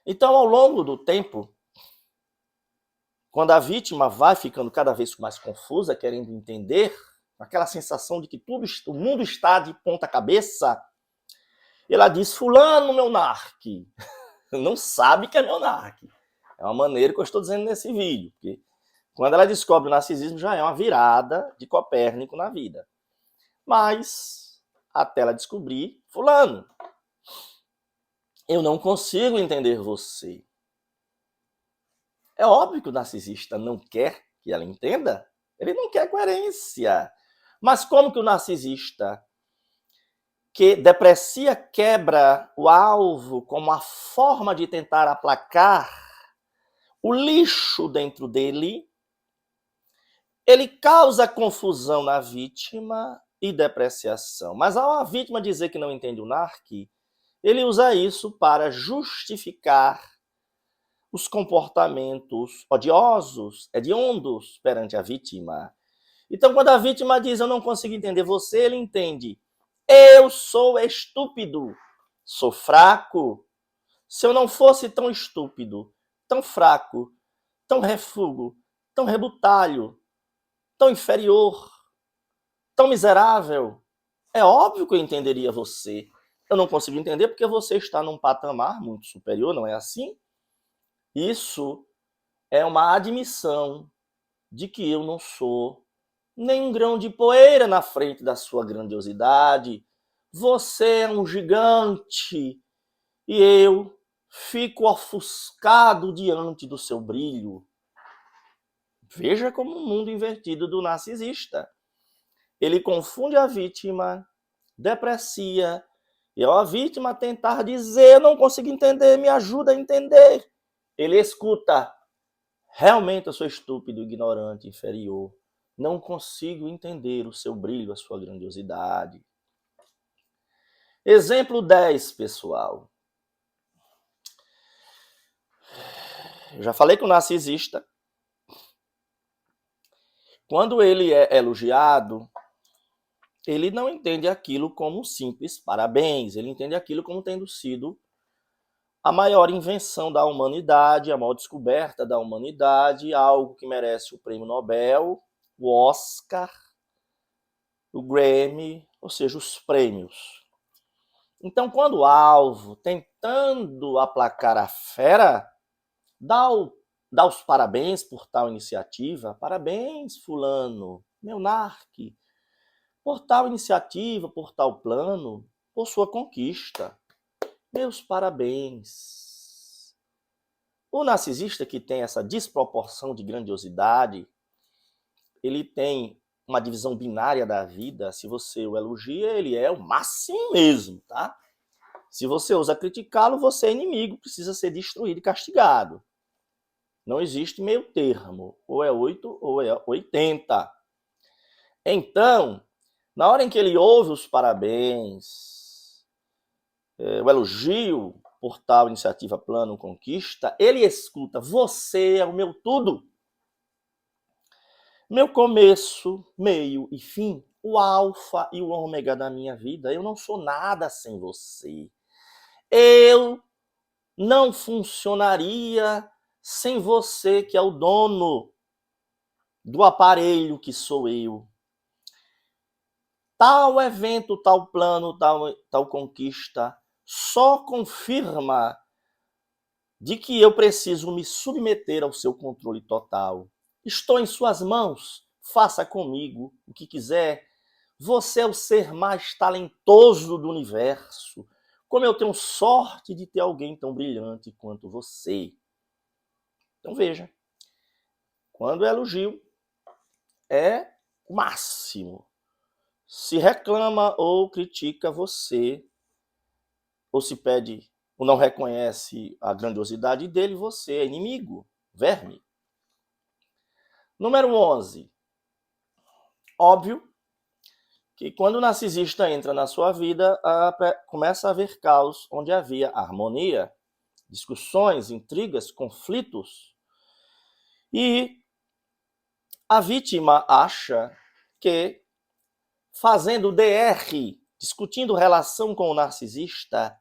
Então, ao longo do tempo, quando a vítima vai ficando cada vez mais confusa, querendo entender, aquela sensação de que o mundo está de ponta cabeça, ela diz: fulano, meu narc. Não sabe que é meu narc. É uma maneira que eu estou dizendo nesse vídeo. Porque quando ela descobre o narcisismo, já é uma virada de Copérnico na vida. Mas, até ela descobrir: fulano, eu não consigo entender você. É óbvio que o narcisista não quer que ela entenda. Ele não quer coerência. Mas como que o narcisista que deprecia quebra o alvo como a forma de tentar aplacar o lixo dentro dele, ele causa confusão na vítima e depreciação. Mas ao a vítima dizer que não entende o narc, ele usa isso para justificar os comportamentos odiosos, hediondos perante a vítima. Então, quando a vítima diz: eu não consigo entender você, ele entende: eu sou estúpido, sou fraco. Se eu não fosse tão estúpido, tão fraco, tão refúgio, tão rebutalho, tão inferior, tão miserável, é óbvio que eu entenderia você. Eu não consigo entender porque você está num patamar muito superior, não é assim? Isso é uma admissão de que eu não sou nem um grão de poeira na frente da sua grandiosidade. Você é um gigante e eu fico ofuscado diante do seu brilho. Veja como um mundo invertido do narcisista. Ele confunde a vítima, deprecia, e ao a vítima tentar dizer, eu não consigo entender, me ajuda a entender. Ele escuta, realmente eu sou estúpido, ignorante, inferior. Não consigo entender o seu brilho, a sua grandiosidade. Exemplo 10, pessoal. Eu já falei que o narcisista, quando ele é elogiado, ele não entende aquilo como um simples parabéns, ele entende aquilo como tendo sido a maior invenção da humanidade, a maior descoberta da humanidade, algo que merece o prêmio Nobel, o Oscar, o Grammy, ou seja, os prêmios. Então, quando o alvo, tentando aplacar a fera, dá os parabéns por tal iniciativa, parabéns, fulano, meu narque, por tal iniciativa, por tal plano, por sua conquista. Meus parabéns. O narcisista que tem essa desproporção de grandiosidade, ele tem uma divisão binária da vida. Se você o elogia, ele é o máximo mesmo, tá? Se você ousa criticá-lo, você é inimigo, precisa ser destruído e castigado. Não existe meio termo. Ou é 8 ou é 80. Então, na hora em que ele ouve os parabéns, o elogio por tal iniciativa, plano, conquista, ele escuta, você é o meu tudo. Meu começo, meio e fim, o alfa e o ômega da minha vida. Eu não sou nada sem você. Eu não funcionaria sem você, que é o dono do aparelho que sou eu. Tal evento, tal plano, tal conquista só confirma de que eu preciso me submeter ao seu controle total. Estou em suas mãos, faça comigo o que quiser. Você é o ser mais talentoso do universo. Como eu tenho sorte de ter alguém tão brilhante quanto você. Então veja, quando é elogio, é o máximo. Se reclama ou critica você, ou se pede ou não reconhece a grandiosidade dele, você é inimigo, verme. Número 11. Óbvio que quando o narcisista entra na sua vida, começa a haver caos onde havia harmonia, discussões, intrigas, conflitos. E a vítima acha que fazendo DR, discutindo relação com o narcisista,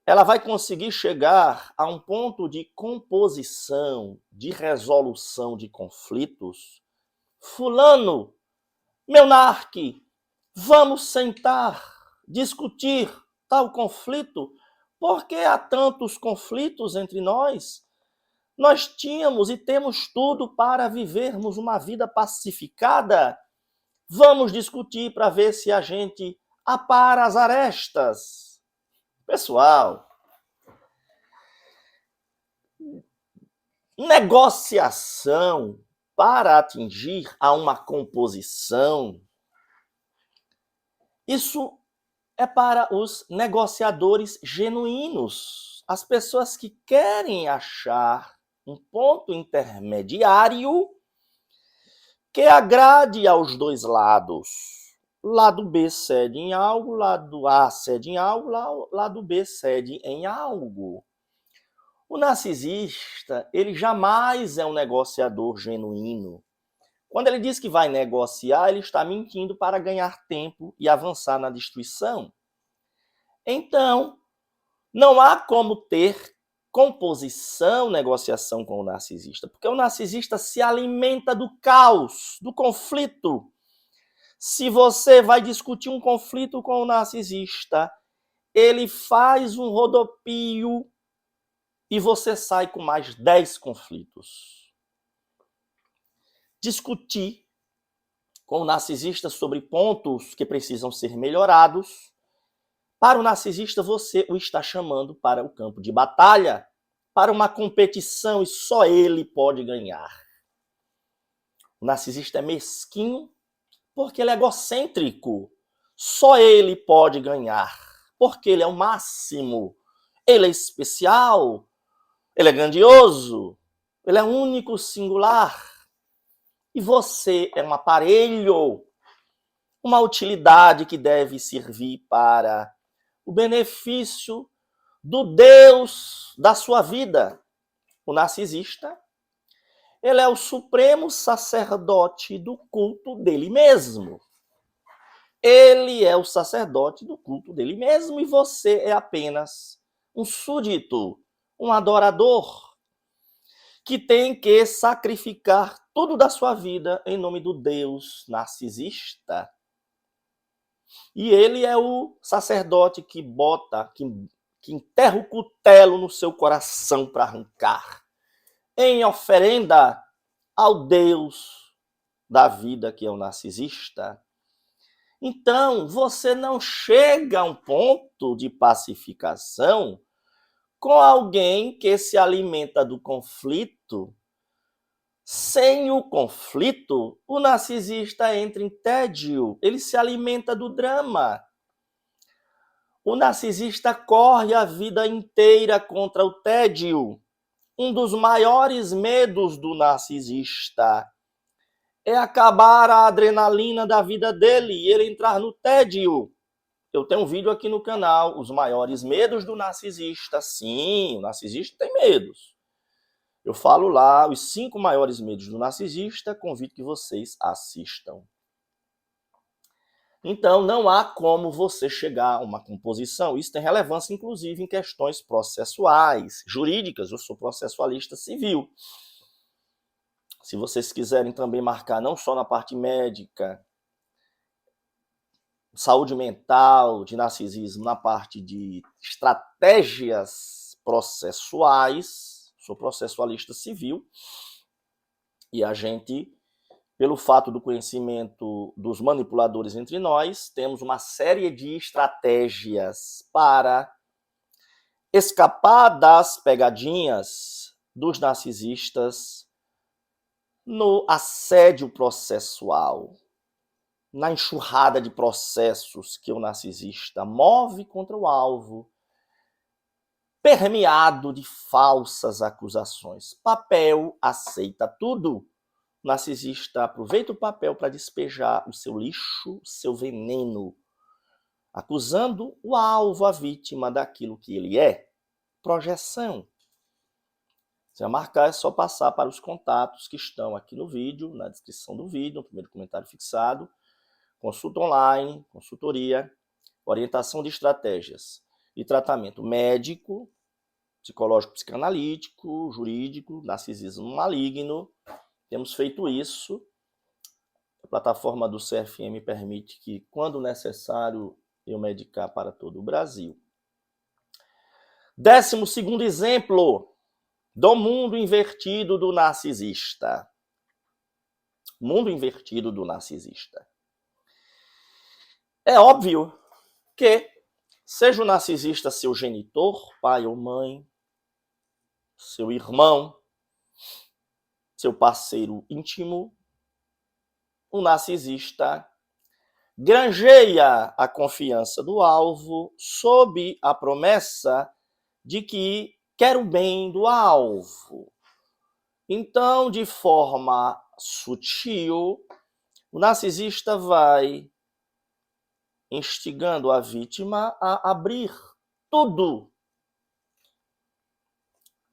ela vai conseguir chegar a um ponto de composição, de resolução de conflitos. Fulano, meu narque, vamos sentar, discutir tal conflito. Por que há tantos conflitos entre nós? Nós tínhamos e temos tudo para vivermos uma vida pacificada. Vamos discutir para ver se a gente apara as arestas. Pessoal, negociação para atingir a uma composição, isso é para os negociadores genuínos, as pessoas que querem achar um ponto intermediário que agrade aos dois lados. Lado B cede em algo, lado A cede em algo, lado B cede em algo. O narcisista, ele jamais é um negociador genuíno. Quando ele diz que vai negociar, ele está mentindo para ganhar tempo e avançar na destruição. Então, não há como ter composição, negociação com o narcisista, porque o narcisista se alimenta do caos, do conflito. Se você vai discutir um conflito com o narcisista, ele faz um rodopio e você sai com mais 10 conflitos. Discutir com o narcisista sobre pontos que precisam ser melhorados. Para o narcisista, você o está chamando para o campo de batalha, para uma competição e só ele pode ganhar. O narcisista é mesquinho porque ele é egocêntrico. Só ele pode ganhar, porque ele é o máximo. Ele é especial, ele é grandioso, ele é único, singular. E você é um aparelho, uma utilidade que deve servir para o benefício do Deus da sua vida. O narcisista, ele é o supremo sacerdote do culto dele mesmo. Ele é o sacerdote do culto dele mesmo e você é apenas um súdito, um adorador, que tem que sacrificar tudo da sua vida em nome do Deus narcisista. E ele é o sacerdote que bota, que enterra o cutelo no seu coração para arrancar, em oferenda ao Deus da vida, que é o narcisista. Então, você não chega a um ponto de pacificação com alguém que se alimenta do conflito. Sem o conflito, o narcisista entra em tédio, ele se alimenta do drama. O narcisista corre a vida inteira contra o tédio. Um dos maiores medos do narcisista é acabar a adrenalina da vida dele e ele entrar no tédio. Eu tenho um vídeo aqui no canal, os maiores medos do narcisista. Sim, o narcisista tem medos. Eu falo lá os 5 maiores medos do narcisista, convido que vocês assistam. Então, não há como você chegar a uma composição. Isso tem relevância, inclusive, em questões processuais, jurídicas. Eu sou processualista civil. Se vocês quiserem também marcar não só na parte médica, saúde mental, de narcisismo, na parte de estratégias processuais, sou processualista civil, e a gente, pelo fato do conhecimento dos manipuladores entre nós, temos uma série de estratégias para escapar das pegadinhas dos narcisistas no assédio processual, na enxurrada de processos que o narcisista move contra o alvo, permeado de falsas acusações. Papel aceita tudo. O narcisista aproveita o papel para despejar o seu lixo, o seu veneno, acusando o alvo, a vítima, daquilo que ele é. Projeção. Se marcar, é só passar para os contatos que estão aqui no vídeo, na descrição do vídeo, no primeiro comentário fixado. Consulta online, consultoria, orientação de estratégias e tratamento médico, psicológico, psicanalítico, jurídico, narcisismo maligno. Temos feito isso. A plataforma do CFM permite que, quando necessário, eu medicar para todo o Brasil. 12º exemplo do mundo invertido do narcisista. Mundo invertido do narcisista. É óbvio que, seja o narcisista seu genitor, pai ou mãe, seu irmão, seu parceiro íntimo, o narcisista granjeia a confiança do alvo sob a promessa de que quer o bem do alvo. Então, de forma sutil, o narcisista vai instigando a vítima a abrir tudo.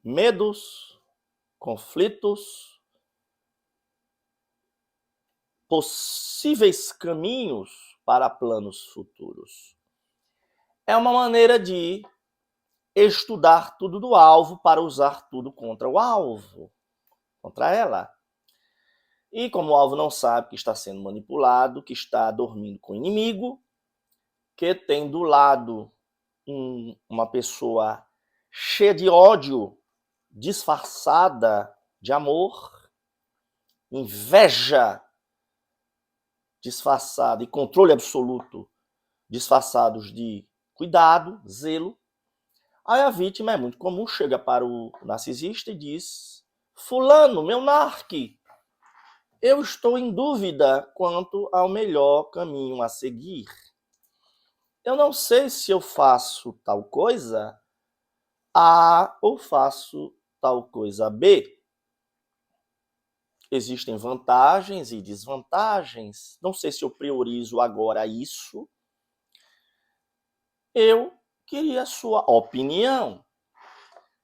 Medos, conflitos, possíveis caminhos para planos futuros. É uma maneira de estudar tudo do alvo para usar tudo contra o alvo, contra ela. E como o alvo não sabe que está sendo manipulado, que está dormindo com o inimigo, que tem do lado uma pessoa cheia de ódio disfarçada de amor, inveja disfarçada e controle absoluto disfarçados de cuidado, zelo. Aí a vítima, é muito comum, chega para o narcisista e diz: fulano, meu narque, eu estou em dúvida quanto ao melhor caminho a seguir. Eu não sei se eu faço tal coisa A ou faço tal coisa B. Existem vantagens e desvantagens. Não sei se eu priorizo agora isso. Eu queria a sua opinião.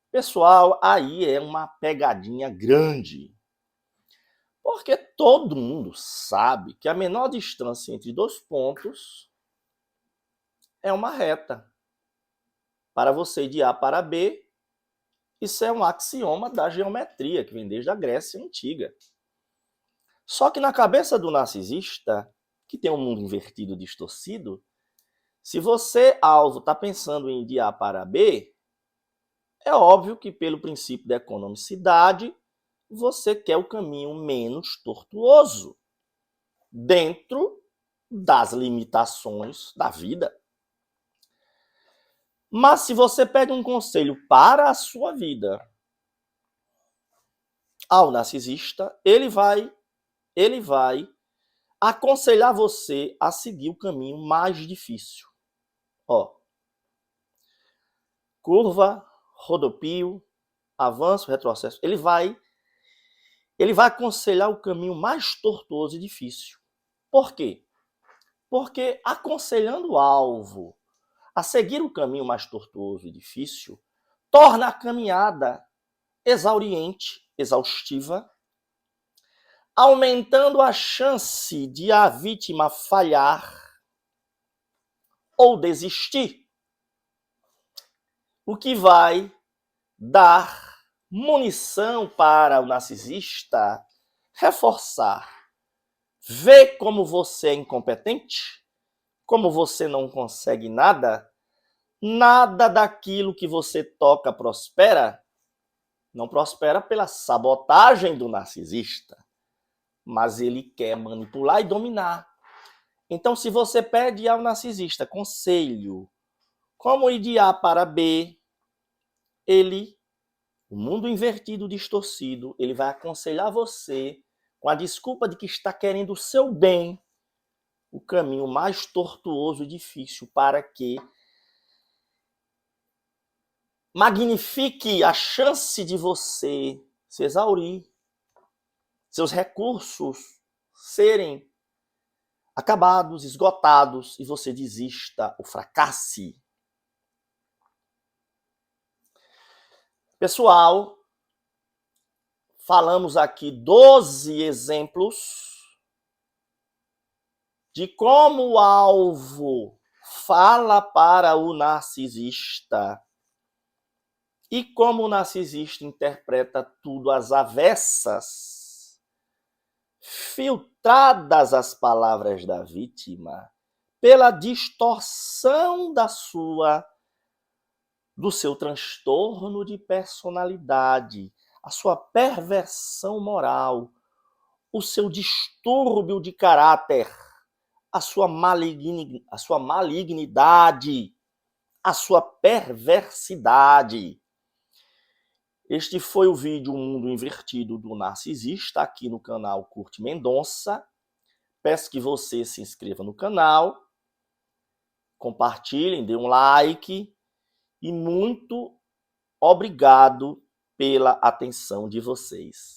Pessoal, aí é uma pegadinha grande. Porque todo mundo sabe que a menor distância entre dois pontos é uma reta. Para você ir de A para B, isso é um axioma da geometria, que vem desde a Grécia Antiga. Só que na cabeça do narcisista, que tem um mundo invertido, distorcido, se você, alvo, está pensando em ir de A para B, é óbvio que pelo princípio da economicidade, você quer o caminho menos tortuoso, dentro das limitações da vida. Mas se você pede um conselho para a sua vida ao narcisista, ele vai aconselhar você a seguir o caminho mais difícil. Ó, curva, rodopio, avanço, retrocesso. Ele vai aconselhar o caminho mais tortuoso e difícil. Por quê? Porque aconselhando o alvo a seguir o caminho mais tortuoso e difícil, torna a caminhada exauriente, exaustiva, aumentando a chance de a vítima falhar ou desistir, o que vai dar munição para o narcisista reforçar. Vê como você é incompetente, como você não consegue nada, nada daquilo que você toca prospera. Não prospera pela sabotagem do narcisista, mas ele quer manipular e dominar. Então, se você pede ao narcisista conselho, como ir de A para B, o mundo invertido, distorcido, ele vai aconselhar você, com a desculpa de que está querendo o seu bem, o caminho mais tortuoso e difícil para que magnifique a chance de você se exaurir, seus recursos serem acabados, esgotados, e você desista ou fracasse. Pessoal, falamos aqui 12 exemplos de como o alvo fala para o narcisista e como o narcisista interpreta tudo às avessas, filtradas as palavras da vítima pela distorção do seu transtorno de personalidade, a sua perversão moral, o seu distúrbio de caráter, a sua malignidade, a sua perversidade. Este foi o vídeo O Mundo Invertido do Narcisista, aqui no canal Curte Mendonça. Peço que você se inscreva no canal, compartilhem, dê um like e muito obrigado pela atenção de vocês.